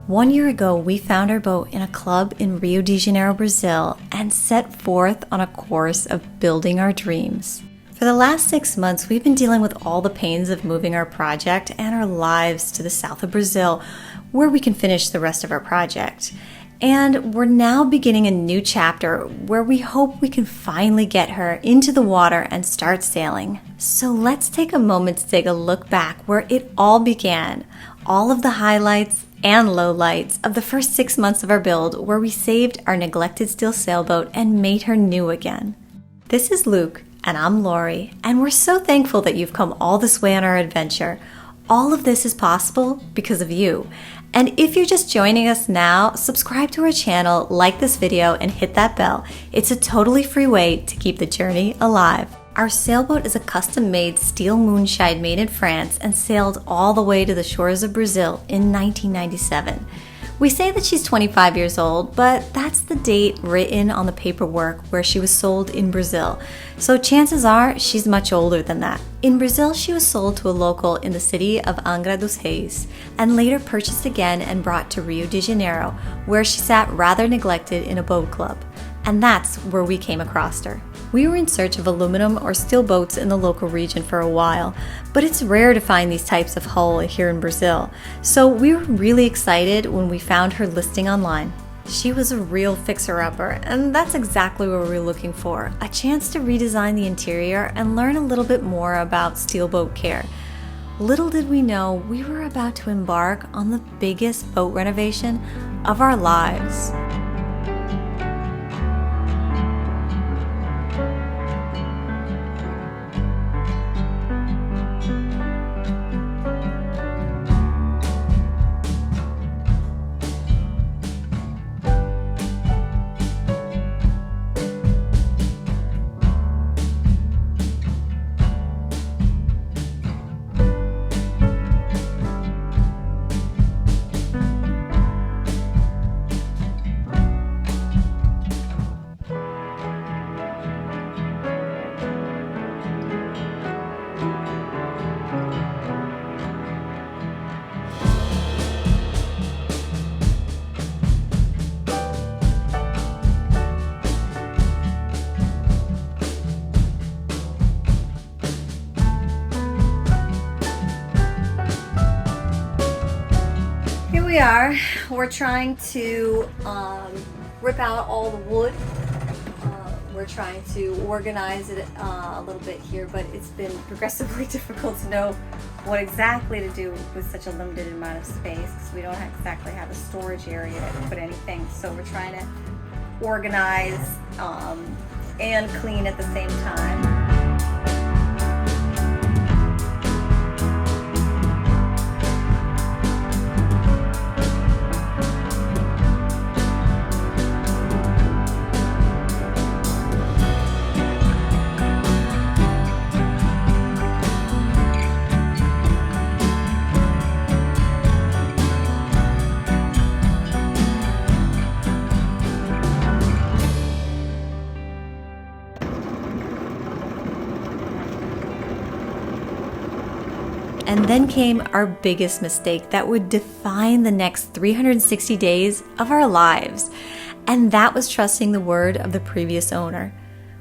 1 year ago, we found our boat in a club in Rio de Janeiro, Brazil, and set forth on a course of building our dreams. For the last 6 months, we've been dealing with all the pains of moving our project and our lives to the south of Brazil, where we can finish the rest of our project. And we're now beginning a new chapter where we hope we can finally get her into the water and start sailing. So let's take a moment to take a look back where it all began, all of the highlights and lowlights of the first 6 months of our build, where we saved our neglected steel sailboat and made her new again. This is Luke, and I'm Lori, and we're so thankful that you've come all this way on our adventure. All of this is possible because of you. And if you're just joining us now, subscribe to our channel, like this video, and hit that bell. It's a totally free way to keep the journey alive. Our sailboat is a custom-made steel moonshine made in France and sailed all the way to the shores of Brazil in 1997. We say that she's 25 years old, but that's the date written on the paperwork where she was sold in Brazil. So chances are she's much older than that. In Brazil, she was sold to a local in the city of Angra dos Reis and later purchased again and brought to Rio de Janeiro, where she sat rather neglected in a boat club. And that's where we came across her. We were in search of aluminum or steel boats in the local region for a while, but it's rare to find these types of hull here in Brazil. So we were really excited when we found her listing online. She was a real fixer-upper, and that's exactly what we were looking for, a chance to redesign the interior and learn a little bit more about steelboat care. Little did we know we were about to embark on the biggest boat renovation of our lives. We're trying to rip out all the wood. We're trying to organize it a little bit here, but it's been progressively difficult to know what exactly to do with such a limited amount of space, because we don't exactly have a storage area to put anything. So we're trying to organize and clean at the same time. And then came our biggest mistake that would define the next 360 days of our lives. And that was trusting the word of the previous owner.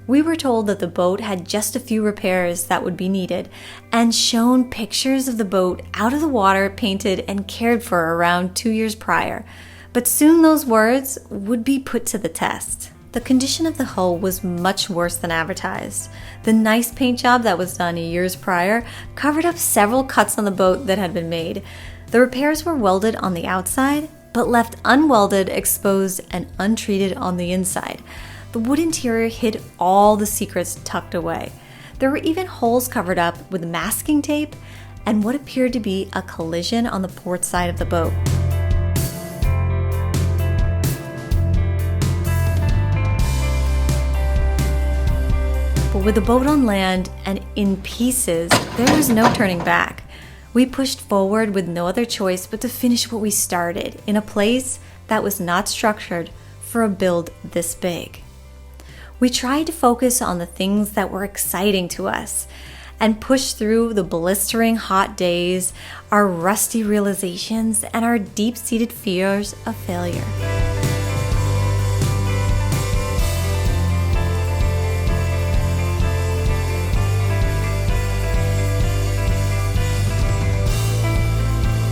We were told that the boat had just a few repairs that would be needed, and shown pictures of the boat out of the water, painted and cared for around 2 years prior. But soon those words would be put to the test. The condition of the hull was much worse than advertised. The nice paint job that was done years prior covered up several cuts on the boat that had been made. The repairs were welded on the outside, but left unwelded, exposed, and untreated on the inside. The wood interior hid all the secrets tucked away. There were even holes covered up with masking tape and what appeared to be a collision on the port side of the boat. But with the boat on land and in pieces, there was no turning back. We pushed forward with no other choice but to finish what we started in a place that was not structured for a build this big. We tried to focus on the things that were exciting to us, and push through the blistering hot days, our rusty realizations, and our deep-seated fears of failure.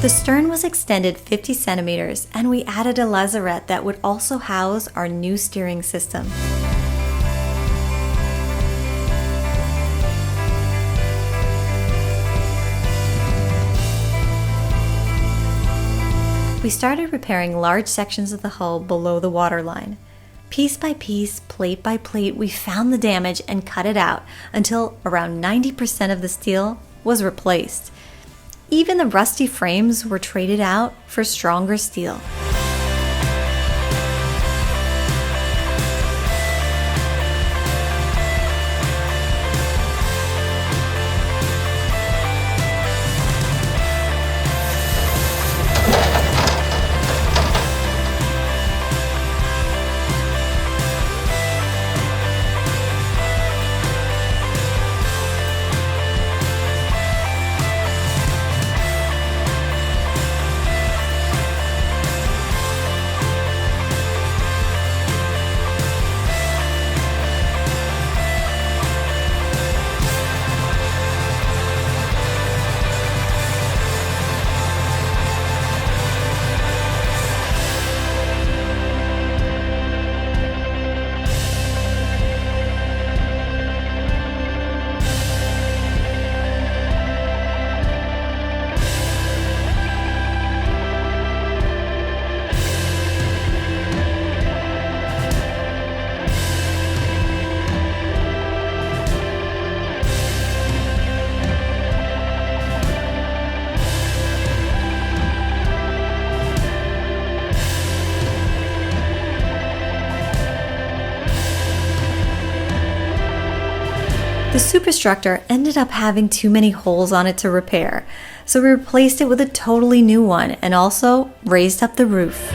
The stern was extended 50 centimeters, and we added a Lazarret that would also house our new steering system. We started repairing large sections of the hull below the waterline. Piece by piece, plate by plate, we found the damage and cut it out until around 90% of the steel was replaced. Even the rusty frames were traded out for stronger steel. The Superstructure ended up having too many holes on it to repair, so we replaced it with a totally new one and also raised up the roof.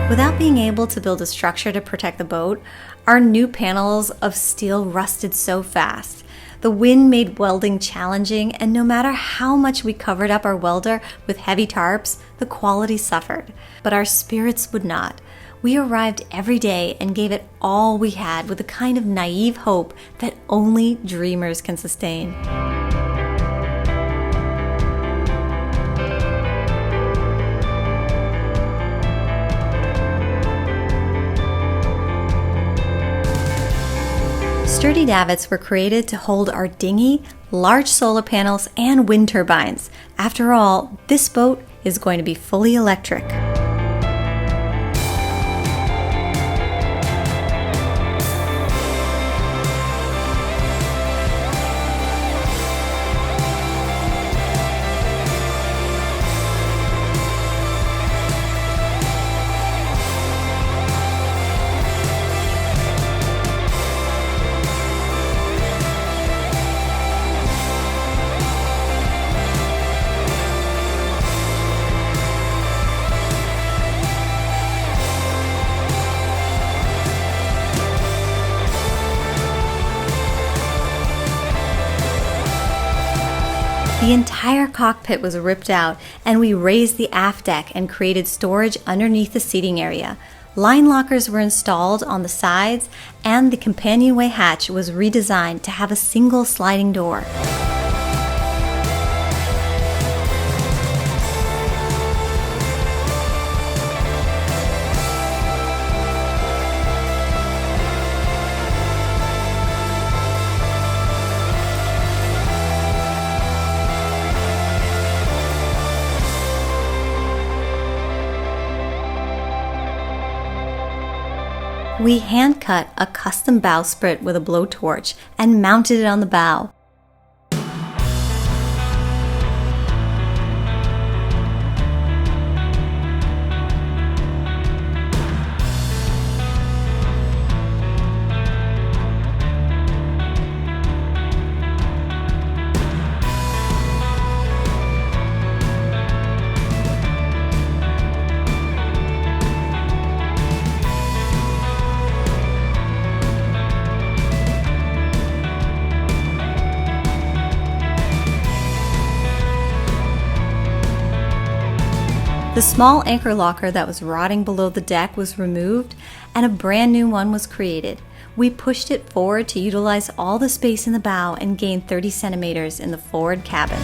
Without being able to build a structure to protect the boat, our new panels of steel rusted so fast. The wind made welding challenging, and no matter how much we covered up our welder with heavy tarps, the quality suffered. But our spirits would not. We arrived every day and gave it all we had with a kind of naive hope that only dreamers can sustain. Sturdy davits were created to hold our dinghy, large solar panels, and wind turbines. After all, this boat is going to be fully electric. The entire cockpit was ripped out, and we raised the aft deck and created storage underneath the seating area. Line lockers were installed on the sides, and the companionway hatch was redesigned to have a single sliding door. We hand-cut a custom bowsprit with a blowtorch and mounted it on the bow. The small anchor locker that was rotting below the deck was removed and a brand new one was created. We pushed it forward to utilize all the space in the bow and gain 30 centimeters in the forward cabin.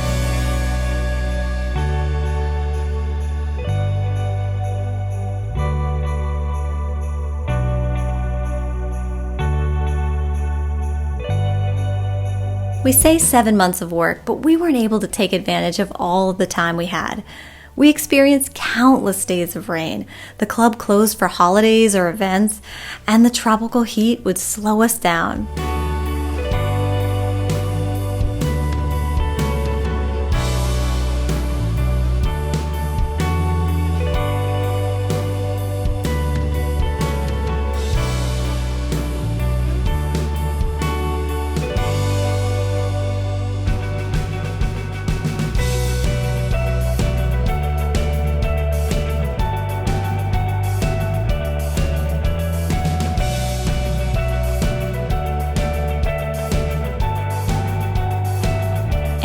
We say 7 months of work, but we weren't able to take advantage of all of the time we had. We experienced countless days of rain. The club closed for holidays or events, and the tropical heat would slow us down.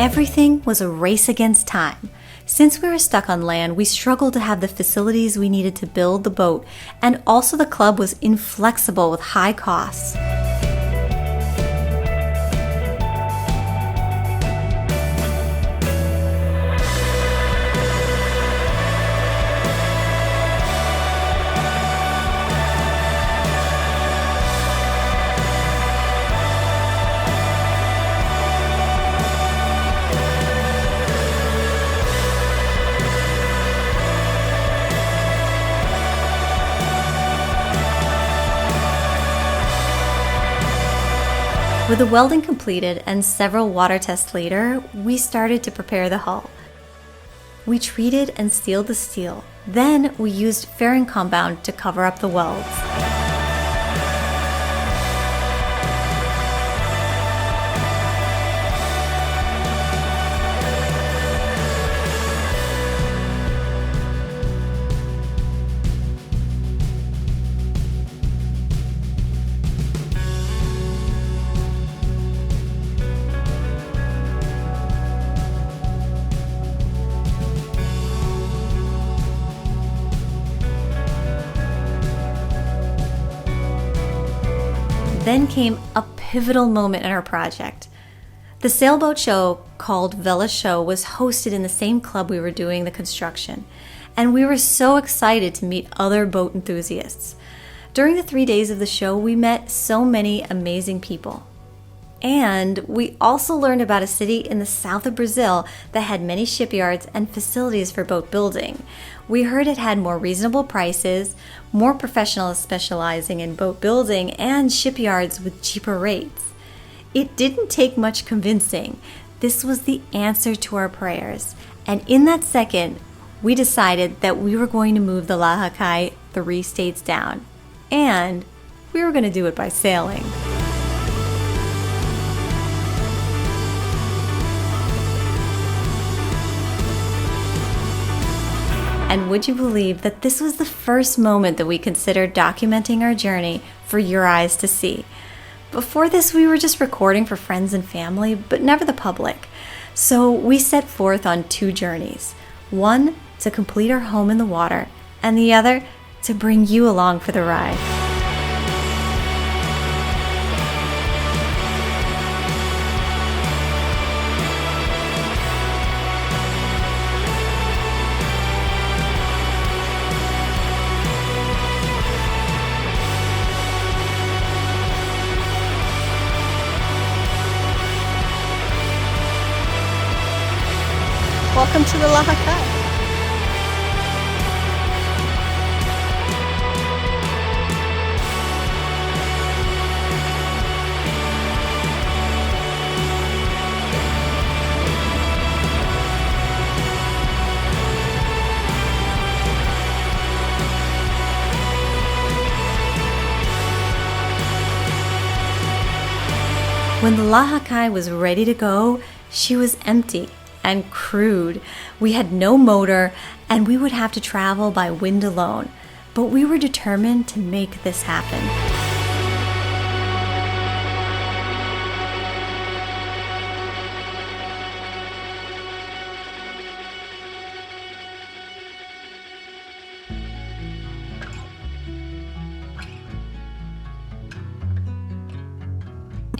Everything was a race against time. Since we were stuck on land, we struggled to have the facilities we needed to build the boat, and also the club was inflexible with high costs. With the welding completed and several water tests later, we started to prepare the hull. We treated and sealed the steel. Then we used fairing compound to cover up the welds. Then came a pivotal moment in our project. The sailboat show, called Vela Show, was hosted in the same club we were doing the construction, and we were so excited to meet other boat enthusiasts. During the 3 days of the show, we met so many amazing people. And we also learned about a city in the south of Brazil that had many shipyards and facilities for boat building. We heard it had more reasonable prices, more professionals specializing in boat building, and shipyards with cheaper rates. It didn't take much convincing. This was the answer to our prayers. And in that second, we decided that we were going to move the LAHAKAI 3 states down. And we were going to do it by sailing. And would you believe that this was the first moment that we considered documenting our journey for your eyes to see? Before this, we were just recording for friends and family, but never the public. So we set forth on 2 journeys. One, to complete our home in the water, and the other, to bring you along for the ride. Welcome to the LAHAKAI. When the LAHAKAI was ready to go, she was empty and crude. We had no motor and we would have to travel by wind alone. But we were determined to make this happen.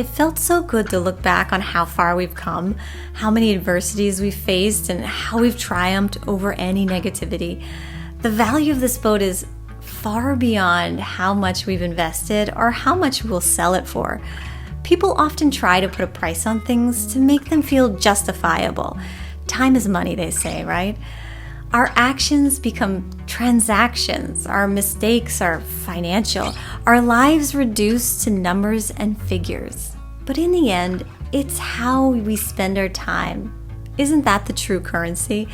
It felt so good to look back on how far we've come, how many adversities we've faced, and how we've triumphed over any negativity. The value of this boat is far beyond how much we've invested or how much we'll sell it for. People often try to put a price on things to make them feel justifiable. Time is money, they say, right? Our actions become transactions, our mistakes are financial, our lives reduced to numbers and figures. But in the end, it's how we spend our time. Isn't that the true currency?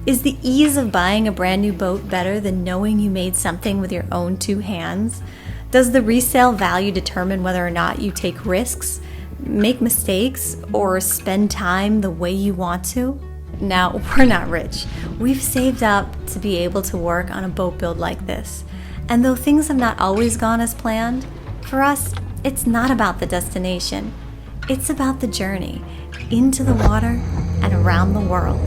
Is the ease of buying a brand new boat better than knowing you made something with your own two hands? Does the resale value determine whether or not you take risks, make mistakes, or spend time the way you want to? Now, we're not rich. We've saved up to be able to work on a boat build like this. And though things have not always gone as planned, for us, it's not about the destination. It's about the journey into the water and around the world.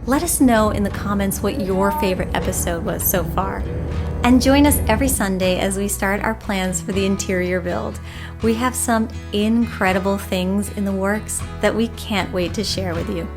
Let us know in the comments what your favorite episode was so far. And join us every Sunday as we start our plans for the interior build. We have some incredible things in the works that we can't wait to share with you.